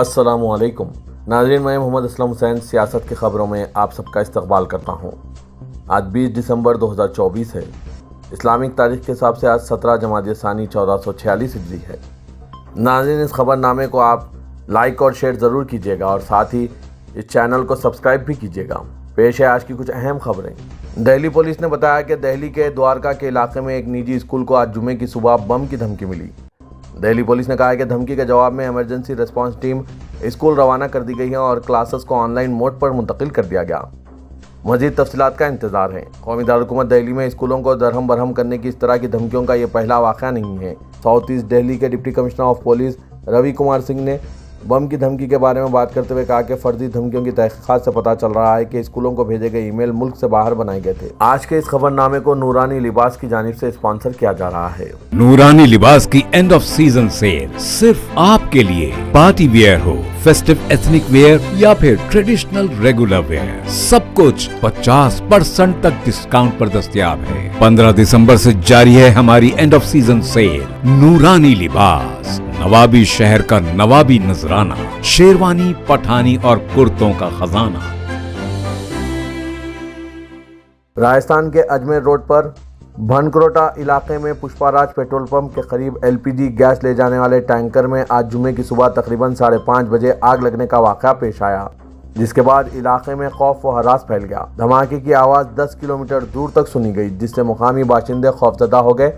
السلام علیکم ناظرین، میں محمد اسلم حسین سیاست کی خبروں میں آپ سب کا استقبال کرتا ہوں۔ آج 20 دسمبر 2024 ہے۔ اسلامک تاریخ کے حساب سے آج 17 جمادی ثانی 1446 ہجری ہے۔ ناظرین، اس خبر نامے کو آپ لائک اور شیئر ضرور کیجیے گا اور ساتھ ہی اس چینل کو سبسکرائب بھی کیجیے گا۔ پیش ہے آج کی کچھ اہم خبریں۔ دہلی پولیس نے بتایا کہ دہلی کے دوارکا کے علاقے میں ایک نجی اسکول کو آج جمعے کی صبح بم کی دھمکی ملی۔ دہلی پولیس نے کہا ہے کہ دھمکی کے جواب میں ایمرجنسی ریسپانس ٹیم اسکول روانہ کر دی گئی ہے اور کلاسز کو آن لائن موڈ پر منتقل کر دیا گیا۔ مزید تفصیلات کا انتظار ہے۔ قومی دارالحکومت دہلی میں اسکولوں کو درہم برہم کرنے کی اس طرح کی دھمکیوں کا یہ پہلا واقعہ نہیں ہے۔ ساؤتھ ایسٹ دہلی کے ڈپٹی کمشنر آف پولیس روی کمار سنگھ نے بم کی دھمکی کے بارے میں بات کرتے ہوئے کہا کہ فرضی دھمکیوں کی تحقیقات سے پتہ چل رہا ہے کہ اسکولوں کو بھیجے گئے ای میل ملک سے باہر بنائے گئے تھے۔ آج کے اس خبر نامے کو نورانی لباس کی جانب سے اسپانسر کیا جا رہا ہے۔ نورانی لباس کی اینڈ آف سیزن سیل صرف آپ کے لیے، پارٹی ویئر ہو، فیسٹو ایتھنک ویئر یا پھر ٹریڈیشنل ریگولر ویئر، سب کچھ 50% تک ڈسکاؤنٹ پر دستیاب ہے۔ 15 دسمبر سے جاری ہے ہماری اینڈ آف سیزن سیل۔ نورانی لباس، نوابی شہر کا نوابی نذرانہ، شیروانی، پٹھانی اور کرتوں کا خزانہ۔ راجستھان کے اجمیر روڈ پر بھنکروٹا علاقے میں پشپا راج پیٹرول پمپ کے قریب LPG گیس لے جانے والے ٹینکر میں آج جمعے کی صبح تقریباً 5:30 بجے آگ لگنے کا واقعہ پیش آیا، جس کے بعد علاقے میں خوف و ہراس پھیل گیا۔ دھماکے کی آواز 10 کلومیٹر دور تک سنی گئی، جس سے مقامی باشندے خوفزدہ ہو گئے،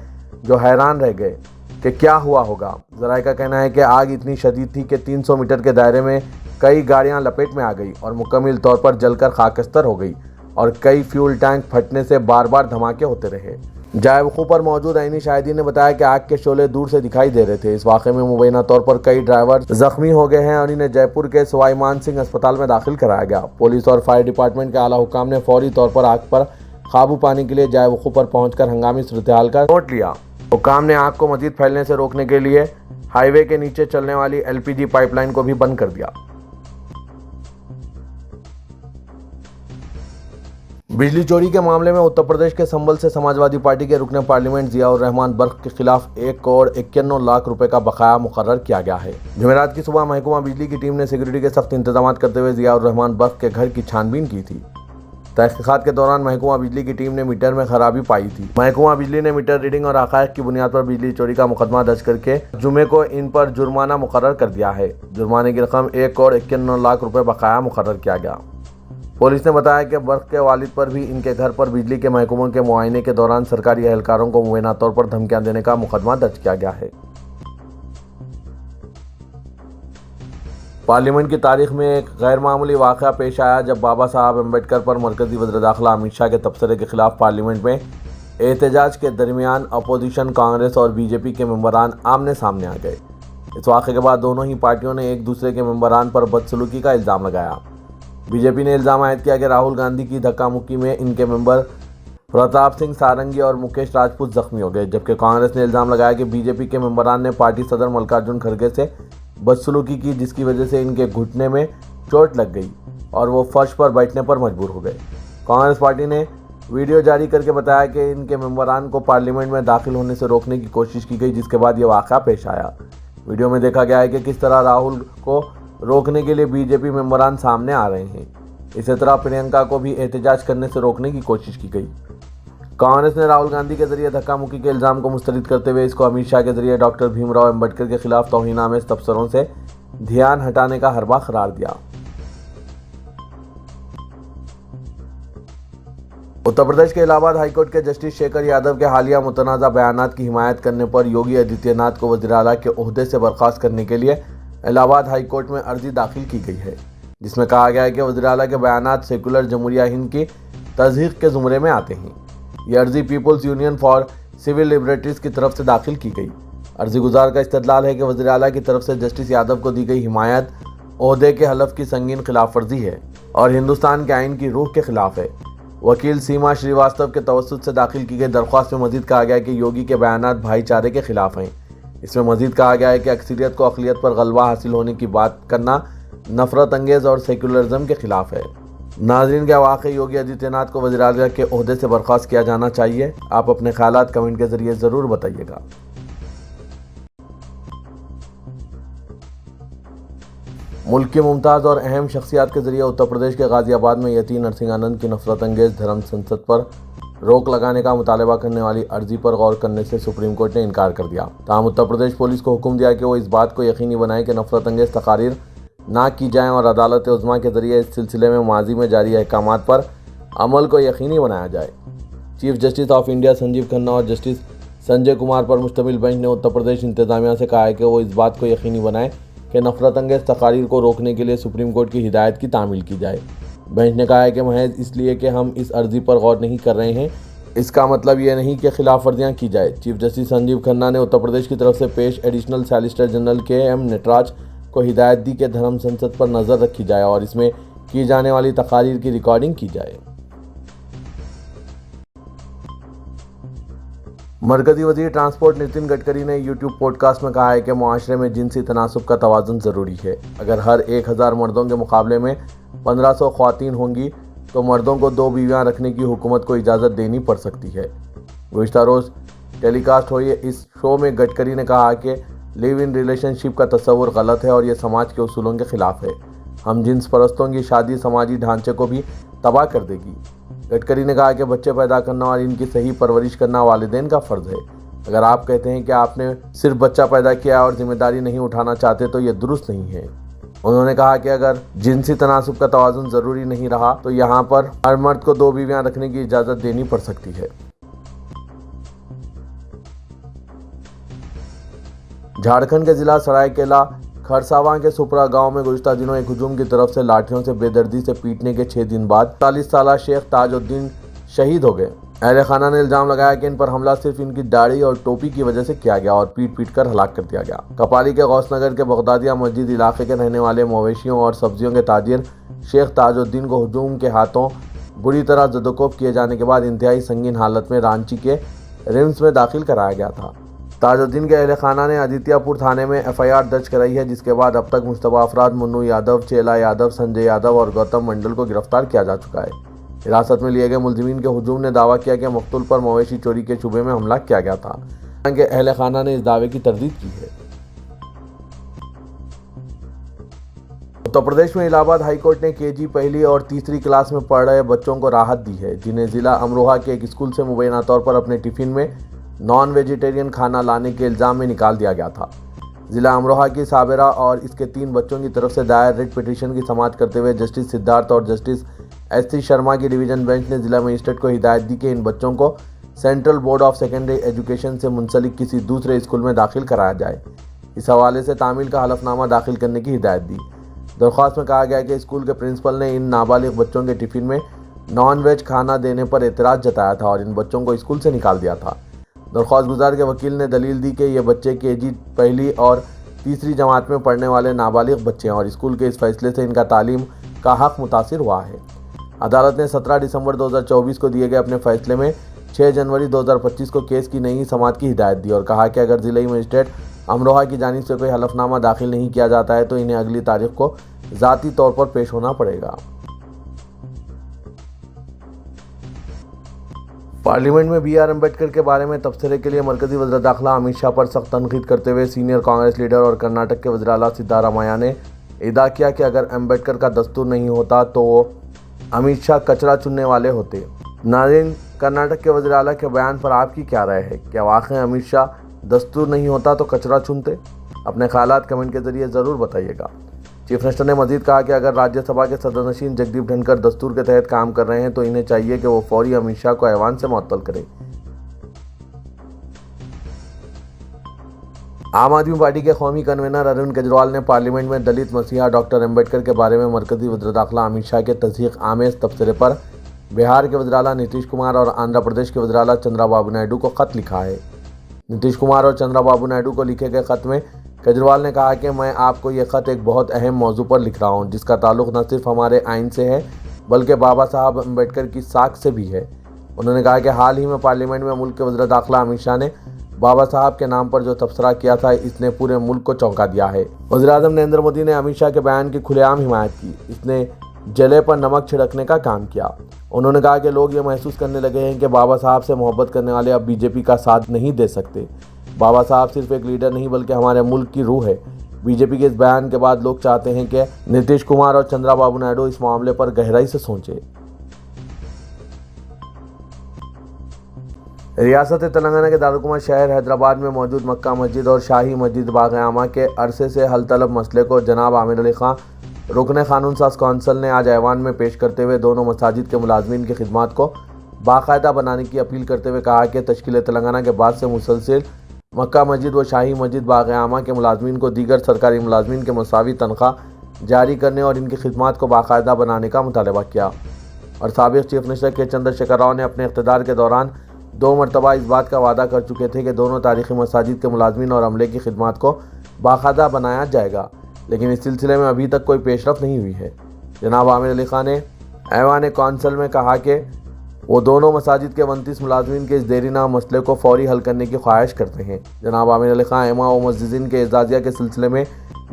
جو حیران رہ گئے کہ کیا ہوا ہوگا۔ ذرائع کا کہنا ہے کہ آگ اتنی شدید تھی کہ 300 میٹر کے دائرے میں کئی گاڑیاں لپیٹ میں آ گئی اور مکمل طور پر جل کر خاکستر ہو گئی اور کئی فیول ٹینک پھٹنے سے بار بار دھماکے ہوتے رہے۔ جائے وقوع پر موجود عینی شاہدین نے بتایا کہ آگ کے شعلے دور سے دکھائی دے رہے تھے۔ اس واقعے میں مبینہ طور پر کئی ڈرائیور زخمی ہو گئے ہیں اور انہیں جے پور کے سوائی مان سنگھ اسپتال میں داخل کرایا گیا۔ پولیس اور فائر ڈپارٹمنٹ کے اعلیٰ حکام نے فوری طور پر آگ پر قابو پانے کے لیے جائے وقوع پر پہنچ کر ہنگامی صورتحال کا نوٹ لیا۔ حکام نے آگ کو مزید پھیلنے سے روکنے کے لیے ہائی وے کے نیچے چلنے والی LPG پائپ لائن کو بھی بند کر دیا۔ بجلی چوری کے معاملے میں اتر پردیش کے سنبھل سے سماجوادی پارٹی کے رکن پارلیمنٹ ضیاء الرحمان برق کے خلاف 1,51,00,000 روپے کا بقایا مقرر کیا گیا ہے۔ جمعرات کی صبح محکمہ بجلی کی ٹیم نے سیکورٹی کے سخت انتظامات کرتے ہوئے ضیاء الرحمان برق کے گھر کی چھان بین کی تھی۔ تحقیقات کے دوران محکمہ بجلی کی ٹیم نے میٹر میں خرابی پائی تھی۔ محکمہ بجلی نے میٹر ریڈنگ اور حقائق کی بنیاد پر بجلی چوری کا مقدمہ درج کر کے جمعے کو ان پر جرمانہ مقرر کر دیا ہے۔ جرمانے کی رقم 1,51,00,000 روپے بقایا مقرر کیا گیا۔ پولیس نے بتایا کہ برق کے والد پر بھی ان کے گھر پر بجلی کے محکموں کے معائنے کے دوران سرکاری اہلکاروں کو مبینہ طور پر دھمکیاں دینے کا مقدمہ درج کیا گیا ہے۔ پارلیمنٹ کی تاریخ میں ایک غیر معمولی واقعہ پیش آیا جب بابا صاحب امبیڈکر پر مرکزی وزیر داخلہ امت شاہ کے تبصرے کے خلاف پارلیمنٹ میں احتجاج کے درمیان اپوزیشن کانگریس اور BJP کے ممبران آمنے سامنے آ گئے۔ اس واقعے کے بعد دونوں ہی پارٹیوں نے ایک دوسرے کے ممبران پر بدسلوکی کا الزام لگایا۔ BJP نے الزام عائد کیا کہ راہل گاندھی کی دھکا مکی میں ان کے ممبر پرتاپ سنگھ سارنگی اور مکیش راجپوت زخمی ہو گئے، جبکہ کانگریس نے الزام لگایا کہ BJP کے ممبران نے پارٹی صدر ملکارجن کھڑگے سے بدسلوکی کی، جس کی وجہ سے ان کے گھٹنے میں چوٹ لگ گئی اور وہ فرش پر بیٹھنے پر مجبور ہو گئے۔ کانگریس پارٹی نے ویڈیو جاری کر کے بتایا کہ ان کے ممبران کو پارلیمنٹ میں داخل ہونے سے روکنے کی کوشش کی گئی، جس کے بعد یہ واقعہ پیش آیا۔ ویڈیو میں دیکھا گیا ہے کہ کس طرح راہل کو روکنے کے لیے BJP ممبران سامنے آ رہے ہیں۔ اسی طرح پرینکا کو بھی احتجاج کرنے سے روکنے کی کوشش کی گئی۔ کانگریس نے راہل گاندھی کے ذریعے دھکا مکی کے الزام کو مسترد کرتے ہوئے اس کو امت شاہ کے ذریعے ڈاکٹر بھیم راؤ امبیڈکر کے خلاف توہین آمیز تبصروں سے دھیان ہٹانے کا حربہ قرار دیا۔ اتر پردیش کے الہ آباد ہائی کورٹ کے جسٹس شیکھر یادو کے حالیہ متنازع بیانات کی حمایت کرنے پر یوگی آدتیہ ناتھ کو وزیر اعلیٰ کے عہدے سے برخاست کرنے کے لیے الہ آباد ہائی کورٹ میں عرضی داخل کی گئی ہے، جس میں کہا گیا ہے کہ وزیر اعلیٰ کے بیانات سیکولر جمہوریہ ہند کی تضحیق کے زمرے میں آتے ہیں۔ یہ عرضی people's union for civil liberties کی طرف سے داخل کی گئی۔ عرضی گزار کا استدلال ہے کہ وزیر اعلیٰ کی طرف سے جسٹس یادو کو دی گئی حمایت عہدے کے حلف کی سنگین خلاف ورزی ہے اور ہندوستان کے آئین کی روح کے خلاف ہے۔ وکیل سیما شریواستو کے توسط سے داخل کی گئی درخواست میں مزید کہا گیا ہے کہ یوگی کے بیانات بھائی چارے کے خلاف ہیں۔ اس میں مزید کہا گیا ہے کہ اکثریت کو اقلیت پر غلبہ حاصل ہونے کی بات کرنا نفرت انگیز اور سیکولرزم کے خلاف ہے۔ ناظرین، کیا واقعی یوگی آدتیہ ناتھ کو وزیر اعلیٰ کے عہدے سے برخاست کیا جانا چاہیے؟ آپ اپنے خیالات کمنٹ کے ذریعے ضرور بتائیے گا۔ ملک کی ممتاز اور اہم شخصیات کے ذریعے اتر پردیش کے غازی آباد میں یتی نرسنگھانند کی نفرت انگیز دھرم سنسد پر روک لگانے کا مطالبہ کرنے والی عرضی پر غور کرنے سے سپریم کورٹ نے انکار کر دیا۔ تاہم اتر پردیش پولیس کو حکم دیا کہ وہ اس بات کو یقینی بنائے کہ نفرت انگیز تقاریر نہ کی جائیں اور عدالت عظمیٰ کے ذریعے اس سلسلے میں ماضی میں جاری احکامات پر عمل کو یقینی بنایا جائے۔ Chief justice of India Sanjeev Khanna اور جسٹس سنجے کمار پر مشتمل بینچ نے اتر پردیش انتظامیہ سے کہا ہے کہ وہ اس بات کو یقینی بنائے کہ نفرت انگیز تقاریر کو روکنے کے لیے سپریم کورٹ کی ہدایت کی تعمیل کی جائے۔ بینچ نے کہا ہے کہ محض اس لیے کہ ہم اس عرضی پر غور نہیں کر رہے ہیں، اس کا مطلب یہ نہیں کہ خلاف ورزیاں کی جائے۔ چیف جسٹس سنجیو کھنہ نے اتر پردیش کی طرف سے پیش ایڈیشنل سالیسیٹر جنرل کے نٹراج کو ہدایت دی کہ دھرم سنسد پر نظر رکھی جائے اور اس میں کی جانے والی تقاریر کی ریکارڈنگ کی جائے۔ مرکزی وزیر ٹرانسپورٹ نتن گڈکری نے یوٹیوب پوڈ کاسٹ میں کہا ہے کہ معاشرے میں جنسی تناسب کا توازن ضروری ہے۔ اگر ہر 1000 مردوں کے مقابلے میں 1500 خواتین ہوں گی تو مردوں کو 2 بیویاں رکھنے کی حکومت کو اجازت دینی پڑ سکتی ہے۔ گزشتہ روز ٹیلی کاسٹ ہوئی اس شو میں گڈکری نے کہا کہ لیو ان ریلیشن شپ کا تصور غلط ہے اور یہ سماج کے اصولوں کے خلاف ہے۔ ہم جنس پرستوں کی شادی سماجی ڈھانچے کو بھی تباہ کر دے گی۔ گڈکری نے کہا کہ بچے پیدا کرنا اور ان کی صحیح پرورش کرنا والدین کا فرض ہے۔ اگر آپ کہتے ہیں کہ آپ نے صرف بچہ پیدا کیا اور ذمہ داری نہیں اٹھانا چاہتے تو یہ درست نہیں ہے۔ انہوں نے کہا کہ اگر جنسی تناسب کا توازن ضروری نہیں رہا تو یہاں پر ہر مرد کو 2 بیویاں رکھنے کی اجازت دینی پڑ سکتی ہے۔ جھارکھنڈ کے ضلع سرائیکیلا کھرساواں کے سپرا گاؤں میں گزشتہ دنوں ایک ہجوم کی طرف سے لاٹھیوں سے بے دردی سے پیٹنے کے 6 دن بعد 40 سالہ شیخ تاج الدین شہید ہو گئے۔ اہل خانہ نے الزام لگایا کہ ان پر حملہ صرف ان کی داڑھی اور ٹوپی کی وجہ سے کیا گیا اور پیٹ پیٹ کر ہلاک کر دیا گیا۔ کپالی کے غوث نگر کے بغدادیہ مسجد علاقے کے رہنے والے مویشیوں اور سبزیوں کے تاجر شیخ تاج الدین کو ہجوم کے ہاتھوں بری طرح زدوکوب کیے جانے کے بعد انتہائی سنگین حالت میں رانچی کے ریمس میں داخل کرایا گیا تھا۔ تاج الدین کے اہل خانہ نے آدتیہ پور تھانے میں FIR درج کرائی ہے، جس کے بعد اب تک مشتبہ افراد منو یادو، چیلا یادو، سنجے یادو اور گوتم منڈل کو گرفتار کیا جا چکا ہے۔ حراست میں لیے گئے ملزمین کے ہجوم نے دعویٰ کیا کہ مقتول پر مویشی چوری کے شبے میں حملہ کیا گیا تھا، حالانکہ اہل خانہ نے اس دعوے کی تردید کی ہے۔ اتر پردیش میں الہ آباد ہائی کورٹ نے KG پہلی اور تیسری کلاس میں پڑھ رہے بچوں کو راحت دی ہے، جنہیں ضلع امروہہ کے ایک اسکول سے مبینہ طور پر اپنے ٹفن میں نان ویجیٹیرین کھانا لانے کے الزام میں نکال دیا گیا تھا۔ ضلع امروہہ کی صابرہ اور اس کے 3 بچوں کی طرف سے دائر ریٹ پٹیشن کی سماعت کرتے ہوئے جسٹس سدھارتھ اور جسٹس SC شرما کی ڈویژن بینچ نے ضلع مجسٹریٹ کو ہدایت دی کہ ان بچوں کو central board of secondary education سے منسلک کسی دوسرے اسکول میں داخل کرایا جائے۔ اس حوالے سے تعمیل کا حلف نامہ داخل کرنے کی ہدایت دی۔ درخواست میں کہا گیا کہ اسکول کے پرنسپل نے ان نابالغ بچوں کے ٹفن میں نان ویج کھانا دینے پر اعتراض جتایا تھا اور ان بچوں کو اسکول سے نکال دیا تھا۔ درخواست گزار کے وکیل نے دلیل دی کہ یہ بچے KG پہلی اور تیسری جماعت میں پڑھنے والے نابالغ بچے ہیں اور اسکول کے اس فیصلے سے ان کا تعلیم کا حق متاثر ہوا ہے۔ عدالت نے 17 دسمبر 2024 کو دیے گئے اپنے فیصلے میں 6 جنوری 2025 کو کیس کی نئی سماعت کی ہدایت دی اور کہا کہ اگر ضلعی مجسٹریٹ امروہہ کی جانب سے کوئی حلف نامہ داخل نہیں کیا جاتا ہے تو انہیں اگلی تاریخ کو ذاتی طور پر پیش ہونا پڑے گا۔ پارلیمنٹ میں BR امبیڈکر کے بارے میں تبصرے کے لیے مرکزی وزیر داخلہ امت شاہ پر سخت تنقید کرتے ہوئے سینئر کانگریس لیڈر اور کرناٹک کے وزیر اعلیٰ سدھارامیا نے ادعا کیا کہ اگر امبیڈکر کا دستور نہیں ہوتا تو وہ امت شاہ کچرا چننے والے ہوتے۔ ناظرین، کرناٹک کے وزیر اعلیٰ کے بیان پر آپ کی کیا رائے ہے؟ کیا واقعی امت شاہ دستور نہیں ہوتا تو کچرا چنتے؟ اپنے خیالات کمنٹ کے ذریعے ضرور بتائیے گا۔ چیف منسٹر نے مزید کہا کہ اگر راجیہ سبھا کے صدر نشین جگدیپ دھنکر دستور کے تحت کام کر رہے ہیں تو انہیں چاہیے کہ وہ فوری امت شاہ کو ایوان سے معطل کریں۔ عام آدمی پارٹی کے قومی کنوینر ارون کیجریوال نے پارلیمنٹ میں دلت مسیحا ڈاکٹر امبیڈکر کے بارے میں مرکزی وزیر داخلہ امت شاہ کے تصدیق آمیز تبصرے پر بہار کے وزیر اعلیٰ نتیش کمار اور آندھرا پردیش کے وزیر اعلیٰ چندرا بابو نائیڈو کو خط لکھا ہے۔ نتیش کمار اور چندرا بابو نائیڈو کو لکھے گئے خط میں کیجریوال نے کہا کہ میں آپ کو یہ خط ایک بہت اہم موضوع پر لکھ رہا ہوں جس کا تعلق نہ صرف ہمارے آئین سے ہے بلکہ بابا صاحب امبیڈکر کی ساکھ سے بھی ہے۔ انہوں نے کہا کہ حال ہی میں پارلیمنٹ میں ملک کے وزیر داخلہ امت شاہ نے بابا صاحب کے نام پر جو تبصرہ کیا تھا اس نے پورے ملک کو چونکا دیا ہے۔ وزیر اعظم نریندر مودی نے امت شاہ کے بیان کی کھلے عام حمایت کی۔ اس نے جلے پر نمک چھڑکنے کا کام کیا۔ انہوں نے کہا کہ لوگ یہ محسوس کرنے لگے ہیں کہ بابا صاحب سے محبت کرنے والے اب BJP کا ساتھ نہیں دے سکتے۔ بابا صاحب صرف ایک لیڈر نہیں بلکہ ہمارے ملک کی روح ہے۔ بی جے پی کے اس بیان کے بعد لوگ چاہتے ہیں کہ نتیش کمار اور چندرا بابو نائیڈو اس معاملے پر گہرائی سے سوچیں۔ ریاست تلنگانہ کے دارالحکومت شہر حیدرآباد میں موجود مکہ مسجد اور شاہی مسجد باغ عامہ کے عرصے سے حل طلب مسئلے کو جناب عامر علی خان رکن قانون ساز کونسل نے آج ایوان میں پیش کرتے ہوئے دونوں مساجد کے ملازمین کی خدمات کو باقاعدہ بنانے کی اپیل کرتے ہوئے کہا کہ تشکیل تلنگانہ کے بعد سے مسلسل مکہ مسجد و شاہی مسجد باغ عامہ کے ملازمین کو دیگر سرکاری ملازمین کے مساوی تنخواہ جاری کرنے اور ان کی خدمات کو باقاعدہ بنانے کا مطالبہ کیا، اور سابق چیف منسٹر کے چندر شیکھر راؤ نے اپنے اقتدار کے دوران 2 مرتبہ اس بات کا وعدہ کر چکے تھے کہ دونوں تاریخی مساجد کے ملازمین اور عملے کی خدمات کو باقاعدہ بنایا جائے گا، لیکن اس سلسلے میں ابھی تک کوئی پیش رفت نہیں ہوئی ہے۔ جناب عامر علی خان نے ایوان کونسل میں کہا کہ وہ دونوں مساجد کے 29 ملازمین کے اس دیرینہ مسئلے کو فوری حل کرنے کی خواہش کرتے ہیں۔ جناب عامر علی خان ایما و مسجدین کے اعزازیہ کے سلسلے میں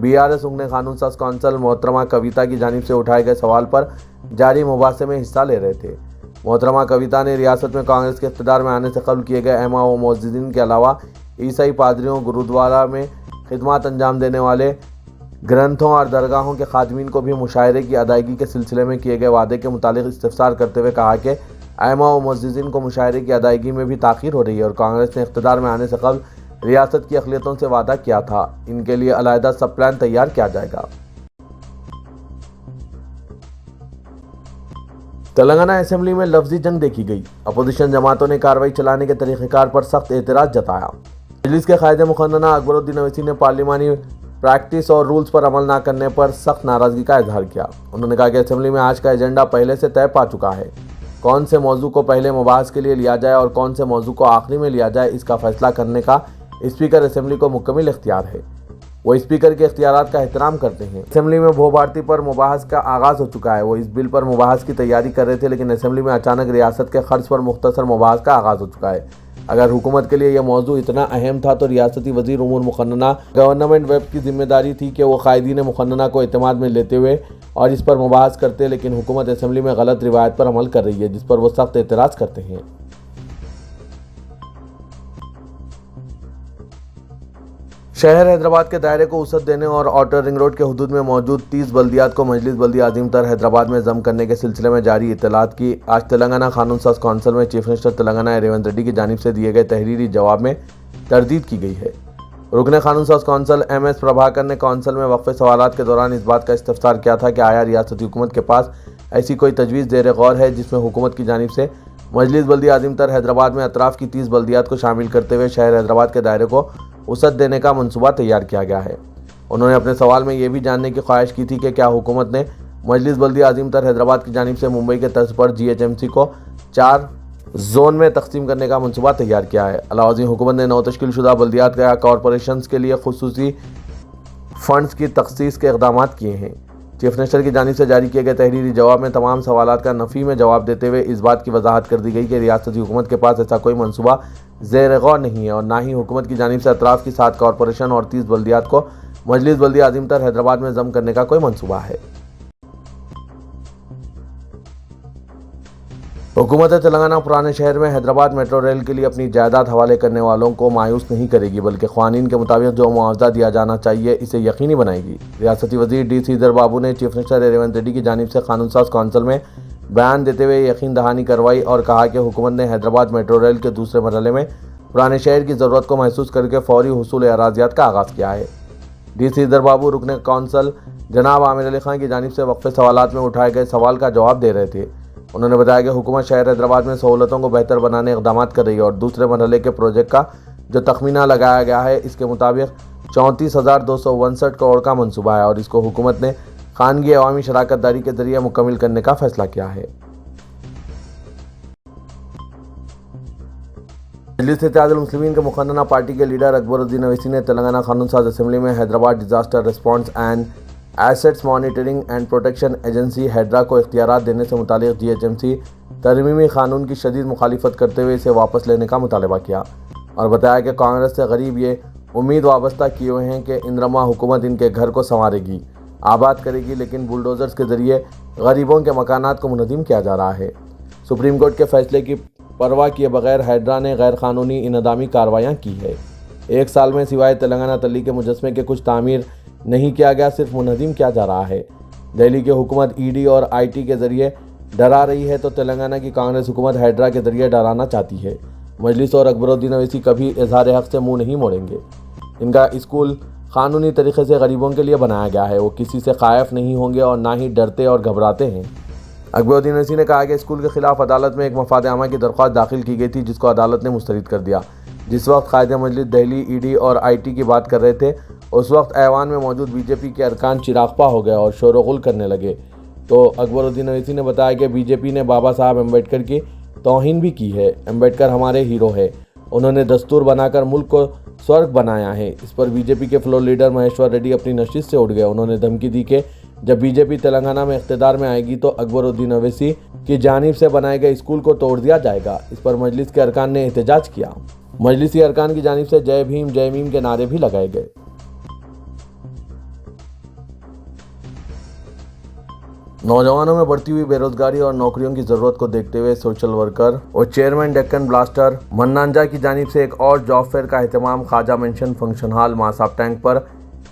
BRS رکن قانون ساز کونسل محترمہ کویتا کی جانب سے اٹھائے گئے سوال پر جاری مباحثے میں حصہ لے رہے تھے۔ محترمہ کویتا نے ریاست میں کانگریس کے اقتدار میں آنے سے قبل کیے گئے ایما و مسجدین کے علاوہ عیسائی پادریوں، گرودوارا میں خدمات انجام دینے والے گرنتھوں اور درگاہوں کے خادمین کو بھی مشاہرے کی ادائیگی کے سلسلے میں کیے گئے وعدے کے متعلق استفسار کرتے ہوئے کہا کہ ایما و مسجدین کو مشاہرے کی ادائیگی میں بھی تاخیر ہو رہی ہے اور کانگریس نے اقتدار میں آنے سے قبل ریاست کی اقلیتوں سے وعدہ کیا تھا، ان کے لیے علیحدہ سب پلان تیار کیا جائے گا۔ تلنگانہ اسمبلی میں لفظی جنگ دیکھی گئی، اپوزیشن جماعتوں نے کارروائی چلانے کے طریقہ کار پر سخت اعتراض جتایا۔ مجلس کے قائد مقننہ اکبر الدین اویسی نے پارلیمانی پریکٹس اور رولز پر عمل نہ کرنے پر سخت ناراضگی کا اظہار کیا۔ انہوں نے کہا کہ اسمبلی میں آج کا ایجنڈا پہلے سے طے پا چکا ہے، کون سے موضوع کو پہلے مباحث کے لیے لیا جائے اور کون سے موضوع کو آخری میں لیا جائے، اس کا فیصلہ کرنے کا اسپیکر اسمبلی کو مکمل اختیار ہے، وہ اسپیکر کے اختیارات کا احترام کرتے ہیں۔ اسمبلی میں بھو بھارتی پر مباحث کا آغاز ہو چکا ہے، وہ اس بل پر مباحث کی تیاری کر رہے تھے، لیکن اسمبلی میں اچانک ریاست کے خرچ پر مختصر مباحث کا آغاز ہو چکا ہے۔ اگر حکومت کے لیے یہ موضوع اتنا اہم تھا تو ریاستی وزیر امور مقننہ گورنمنٹ ویب کی ذمہ داری تھی کہ وہ قائدین مقننہ کو اعتماد میں لیتے ہوئے اور اس پر مباحث کرتے، لیکن حکومت اسمبلی میں غلط روایت پر عمل کر رہی ہے، جس پر وہ سخت اعتراض کرتے ہیں۔ شہر حیدرآباد کے دائرے کو وسعت دینے اور آؤٹر رنگ روڈ کے حدود میں موجود 30 بلدیات کو مجلس بلدیہ عظیم تر حیدرآباد میں ضم کرنے کے سلسلے میں جاری اطلاعات کی آج تلنگانہ قانون ساز کونسل میں چیف منسٹر تلنگانہ ریونت ریڈی کی جانب سے دیے گئے تحریری جواب میں تردید کی گئی ہے۔ رکن قانون ساز کونسل MS پربھاکر نے کونسل میں وقفے سوالات کے دوران اس بات کا استفسار کیا تھا کہ آیا ریاستی حکومت کے پاس ایسی کوئی تجویز زیر غور ہے جس میں حکومت کی جانب سے مجلس بلدیہ عظیم تر حیدرآباد میں اطراف کی 30 بلدیات کو شامل کرتے ہوئے شہر حیدرآباد کے دائرے کو وسعت دینے کا منصوبہ تیار کیا گیا ہے۔ انہوں نے اپنے سوال میں یہ بھی جاننے کی خواہش کی تھی کہ کیا حکومت نے مجلس بلدیہ عظیم تر حیدرآباد کی جانب سے ممبئی کے طرز پر GHMC کو 4 زون میں تقسیم کرنے کا منصوبہ تیار کیا ہے۔ علاوہ ازیں حکومت نے نو تشکیل شدہ بلدیات یا کارپوریشنز کے لیے خصوصی فنڈز کی تخصیص کے اقدامات کیے ہیں۔ چیف منسٹر کی جانب سے جاری کیے گئے تحریری جواب میں تمام سوالات کا نفی میں جواب دیتے ہوئے اس بات کی وضاحت کر دی گئی کہ ریاستی حکومت کے پاس ایسا کوئی منصوبہ زیر غور نہیں ہے اور نہ ہی حکومت کی جانب سے اطراف کی 7 کارپوریشن اور 30 بلدیات کو مجلس بلدیہ عظیم تر حیدرآباد میں ضم کرنے کا کوئی منصوبہ ہے۔ حکومت تلنگانہ پرانے شہر میں حیدرآباد میٹرو ریل کے لیے اپنی جائیداد حوالے کرنے والوں کو مایوس نہیں کرے گی، بلکہ قوانین کے مطابق جو معاوضہ دیا جانا چاہیے اسے یقینی بنائے گی۔ ریاستی وزیر ڈی سریدھر بابو نے چیف منسٹر ریونت ریڈی کی جانب سے قانون ساز کونسل میں بیان دیتے ہوئے یقین دہانی کروائی اور کہا کہ حکومت نے حیدرآباد میٹرو ریل کے دوسرے مرحلے میں پرانے شہر کی ضرورت کو محسوس کر کے فوری حصول اراضیات کا آغاز کیا ہے۔ ڈی سریدھر بابو رکن کونسل جناب عامر علی خان کی جانب سے وقفے سوالات میں اٹھائے گئے سوال کا جواب دے رہے تھے۔ انہوں نے بتایا کہ حکومت شہر حیدرآباد میں سہولتوں کو بہتر بنانے اقدامات کر رہی ہے اور دوسرے مرحلے کے پروجیکٹ کا جو تخمینہ لگایا گیا ہے اس کے مطابق 34,259 کروڑ کا منصوبہ ہے اور اس کو حکومت نے خانگی عوامی شراکت داری کے ذریعے مکمل کرنے کا فیصلہ کیا ہے۔ مجلس اتحاد المسلمین کے مقننہ پارٹی کے لیڈر اکبر الدین اویسی نے تلنگانہ قانون ساز اسمبلی میں Hyderabad disaster response and assets monitoring and protection agency HYDRAA کو اختیارات دینے سے متعلق GHMC ترمیمی قانون کی شدید مخالفت کرتے ہوئے اسے واپس لینے کا مطالبہ کیا اور بتایا کہ کانگریس سے غریب یہ امید وابستہ کیے ہوئے ہیں کہ اندرما حکومت ان کے گھر کو سنوارے گی، آباد کرے گی، لیکن بلڈوزرز کے ذریعے غریبوں کے مکانات کو منہدم کیا جا رہا ہے۔ سپریم کورٹ کے فیصلے کی پرواہ کیے بغیر ہیڈرا نے غیر قانونی انہدامی کارروائیاں کی ہے۔ ایک سال میں سوائے تلنگانہ تلی کے مجسمے کے کچھ تعمیر نہیں کیا گیا، صرف منہدم کیا جا رہا ہے۔ دہلی کی حکومت ED اور IT کے ذریعے ڈرا رہی ہے تو تلنگانہ کی کانگریس حکومت ہائیڈرا کے ذریعے ڈرانا چاہتی ہے۔ مجلس اور اکبر الدین اویسی کبھی اظہار حق سے منہ نہیں موڑیں گے۔ ان کا اسکول قانونی طریقے سے غریبوں کے لیے بنایا گیا ہے، وہ کسی سے خائف نہیں ہوں گے اور نہ ہی ڈرتے اور گھبراتے ہیں۔ اکبر الدین اویسی نے کہا کہ اسکول کے خلاف عدالت میں ایک مفاد عامہ کی درخواست داخل کی گئی تھی، جس کو عدالت نے مسترد کر دیا۔ جس وقت قائد مجلس دہلی ED اور IT کی بات کر رہے تھے، اس وقت ایوان میں موجود BJP کے ارکان چراغپا ہو گئے اور شور و غل کرنے لگے۔ تو اکبر الدین اویسی نے بتایا کہ BJP نے بابا صاحب امبیڈکر کی توہین بھی کی ہے۔ امبیڈکر ہمارے ہیرو ہے، انہوں نے دستور بنا کر ملک کو سورگ بنایا ہے۔ اس پر BJP کے فلور لیڈر مہیشور ریڈی اپنی نشست سے اٹھ گئے۔ انہوں نے دھمکی دی کہ جب BJP تلنگانہ میں اقتدار میں آئے گی تو اکبر الدین اویسی کی جانب سے بنائے گئے اسکول کو توڑ دیا جائے گا۔ اس پر مجلس کے ارکان نے احتجاج کیا۔ مجلسی ارکان کی جانب سے جے بھیم جے میم کے نعرے بھی لگائے گئے۔ نوجوانوں میں بڑھتی ہوئی بے روزگاری اور نوکریوں کی ضرورت کو دیکھتے ہوئے سوشل ورکر اور چیئرمین ڈیکن بلاسٹر منانجا کی جانب سے ایک اور جاب فیئر کا اہتمام خواجہ مینشن فنکشن ہال ماساب ٹینک پر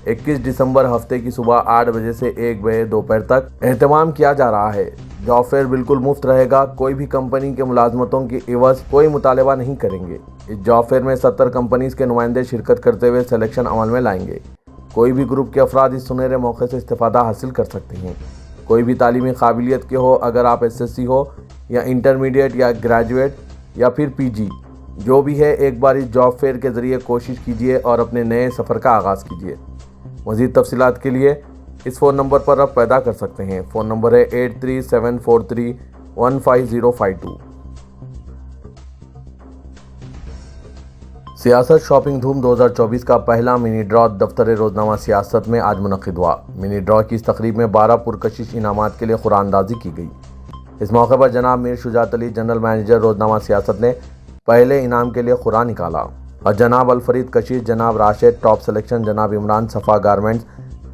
21 دسمبر ہفتے کی صبح 8 بجے سے 1 بجے دوپہر تک اہتمام کیا جا رہا ہے۔ جاب فیئر بالکل مفت رہے گا، کوئی بھی کمپنی کے ملازمتوں کی عوض کوئی مطالبہ نہیں کریں گے۔ اس جاب فیئر میں 70 کمپنیز کے نمائندے شرکت کرتے ہوئے سلیکشن عمل میں لائیں گے۔ کوئی بھی گروپ کے افراد اس سنہرے موقع سے استفادہ حاصل کر سکتے ہیں۔ کوئی بھی تعلیمی قابلیت کے ہو، اگر آپ SSC ہو یا انٹرمیڈیٹ یا گریجویٹ یا پھر PG، جو بھی ہے، ایک بار اس جاب فیئر کے ذریعے کوشش کیجیے اور اپنے نئے سفر کا آغاز کیجیے۔ مزید تفصیلات کے لیے اس فون نمبر پر رابطہ پیدا کر سکتے ہیں۔ فون نمبر ہے 8374315052۔ سیاست شاپنگ دھوم 2024 کا پہلا منی ڈرا دفتر روزنامہ سیاست میں آج منعقد ہوا۔ منی ڈرا کی اس تقریب میں 12 پرکشش انعامات کے لیے قرعہ اندازی کی گئی۔ اس موقع پر جناب میر شجاعت علی جنرل مینیجر روزنامہ سیاست نے پہلے انعام کے لیے قرعہ نکالا اور جناب الفرید کشیش، جناب راشد ٹاپ سلیکشن، جناب عمران صفا گارمنٹس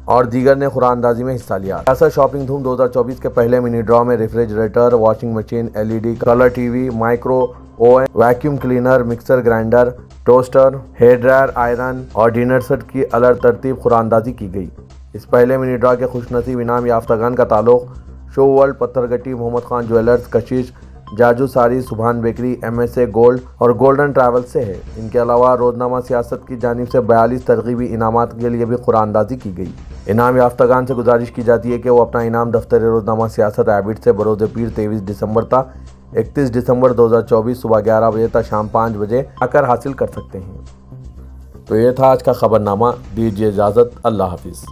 اور دیگر نے قرعہ اندازی میں حصہ لیا۔ سیاست شاپنگ دھوم 2024 کے پہلے منی ڈرا میں refrigerator, washing machine, LED، colour TV، micro oven, vacuum cleaner, mixer grinder, toaster, hair dryer, iron اور ڈنر سیٹ کی الگ ترتیب قرعہ اندازی کی گئی۔ اس پہلے منی ڈرا کے خوش نصیب انعام یافتگان کا تعلق شو ورلڈ پتھر گٹی، محمد خان جویلرز کشیش، جاجو ساری، سبحان بیکری، MSA گولڈ اور گولڈن ٹریول سے ہے۔ ان کے علاوہ روزنامہ سیاست کی جانب سے 42 ترغیبی انعامات کے لیے بھی قرعہ اندازی کی گئی۔ انعام یافتگان سے گزارش کی جاتی ہے کہ وہ اپنا انعام دفتر روزنامہ سیاست ہیبٹ سے بروز پیر 23 دسمبر تا 31 دسمبر 2024 صبح 11 بجے تا شام 5 بجے آ کر حاصل کر سکتے ہیں۔ تو یہ تھا آج کا خبرنامہ۔ دیجیے اجازت، اللہ حافظ۔